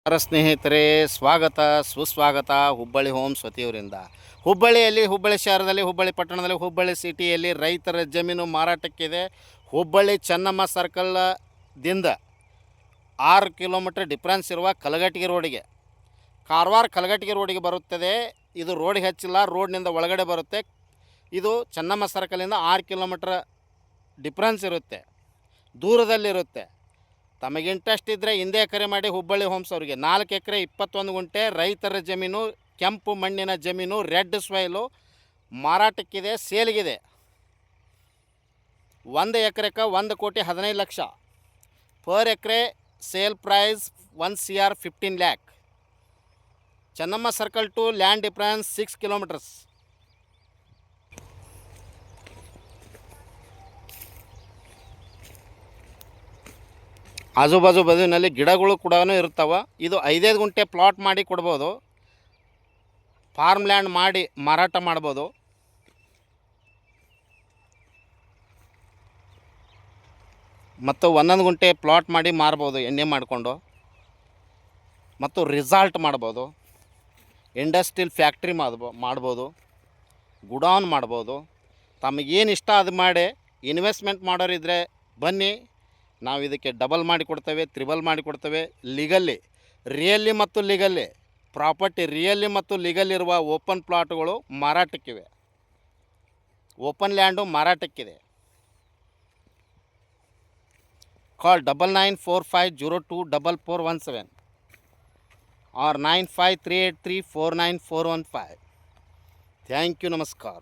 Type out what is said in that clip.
ಸ್ನೇಹಿತರೆ, ಸ್ವಾಗತ ಸುಸ್ವಾಗತ ಹುಬ್ಬಳ್ಳಿ ಹೋಮ್ಸ್ ವತಿಯವರಿಂದ. ಹುಬ್ಬಳ್ಳಿಯಲ್ಲಿ, ಹುಬ್ಬಳ್ಳಿ ಶಹರದಲ್ಲಿ, ಹುಬ್ಬಳ್ಳಿ ಪಟ್ಟಣದಲ್ಲಿ, ಹುಬ್ಬಳ್ಳಿ ಸಿಟಿಯಲ್ಲಿ ರೈತರ ಜಮೀನು ಮಾರಾಟಕ್ಕಿದೆ. ಹುಬ್ಬಳ್ಳಿ ಚೆನ್ನಮ್ಮ ಸರ್ಕಲ್ದಿಂದ 6 ಕಿಲೋಮೀಟರ್ ಡಿಫ್ರೆನ್ಸ್ ಇರುವ ಕಲಘಟಗಿ ರೋಡಿಗೆ, ಕಾರವಾರ ಕಲಘಟಗಿ ರೋಡಿಗೆ ಬರುತ್ತದೆ. ಇದು ರೋಡಿಗೆ ಹಚ್ಚಿಲ್ಲ, ರೋಡ್ನಿಂದ ಒಳಗಡೆ ಬರುತ್ತೆ. ಇದು ಚೆನ್ನಮ್ಮ ಸರ್ಕಲಿಂದ 6 ಕಿಲೋಮೀಟ್ರ್ ಡಿಫ್ರೆನ್ಸ್ ಇರುತ್ತೆ, ದೂರದಲ್ಲಿರುತ್ತೆ. ತಮಗೆ ಇಂಟ್ರೆಸ್ಟ್ ಇದ್ದರೆ ಹಿಂದೆ ಕರೆ ಮಾಡಿ. ಹುಬ್ಬಳ್ಳಿ ಹೋಮ್ಸ್ ಅವರಿಗೆ 4 ಎಕರೆ 21 ಗುಂಟೆ ರೈತರ ಜಮೀನು, ಕೆಂಪು ಮಣ್ಣಿನ ಜಮೀನು, ರೆಡ್ ಸಾಯಿಲು ಮಾರಾಟಕ್ಕಿದೆ, ಸೇಲ್ಗಿದೆ. 1 ಎಕರೆಗೆ 1,15,00,000 per acre. Sale price 1,15 lakh. Chennamma circle to land difference 6 kilometres. ಆಜು ಬಾಜು ಬದಿನಲ್ಲಿ ಗಿಡಗಳು ಕೂಡ ಇರ್ತಾವೆ. ಇದು 5 ಗುಂಟೆ ಪ್ಲಾಟ್ ಮಾಡಿ ಕೊಡ್ಬೋದು, ಫಾರ್ಮ್ ಲ್ಯಾಂಡ್ ಮಾಡಿ ಮಾರಾಟ ಮಾಡ್ಬೋದು. ಮತ್ತು 11 ಗುಂಟೆ ಪ್ಲಾಟ್ ಮಾಡಿ ಮಾರ್ಬೋದು, ಎಣ್ಣೆ ಮಾಡಿಕೊಂಡು. ಮತ್ತು ರಿಸಾಲ್ಟ್ ಮಾಡ್ಬೋದು, ಇಂಡಸ್ಟ್ರಿಯಲ್ ಫ್ಯಾಕ್ಟ್ರಿ ಮಾಡ್ಬೋದು, ಗುಡೌನ್ ಮಾಡ್ಬೋದು. ತಮಗೇನು ಇಷ್ಟ ಅದು ಮಾಡಿ. ಇನ್ವೆಸ್ಟ್ಮೆಂಟ್ ಮಾಡೋರಿದ್ದರೆ ಬನ್ನಿ, ನಾವು ಇದಕ್ಕೆ ಡಬಲ್ ಮಾಡಿ ಕೊಡ್ತೇವೆ, ತ್ರಿಬಲ್ ಮಾಡಿ ಕೊಡ್ತೇವೆ. ಲೀಗಲ್ಲಿ, ರಿಯಲಿ ಮತ್ತು ಲೀಗಲ್ಲಿ ಪ್ರಾಪರ್ಟಿ, ರಿಯಲಿ ಮತ್ತು ಲೀಗಲ್ ಇರುವ ಓಪನ್ ಪ್ಲಾಟ್ಗಳು ಮಾರಾಟಕ್ಕಿವೆ, ಓಪನ್ ಲ್ಯಾಂಡು ಮಾರಾಟಕ್ಕಿದೆ. Call 9945024417 or 9538349415. ಥ್ಯಾಂಕ್ ಯು, ನಮಸ್ಕಾರ.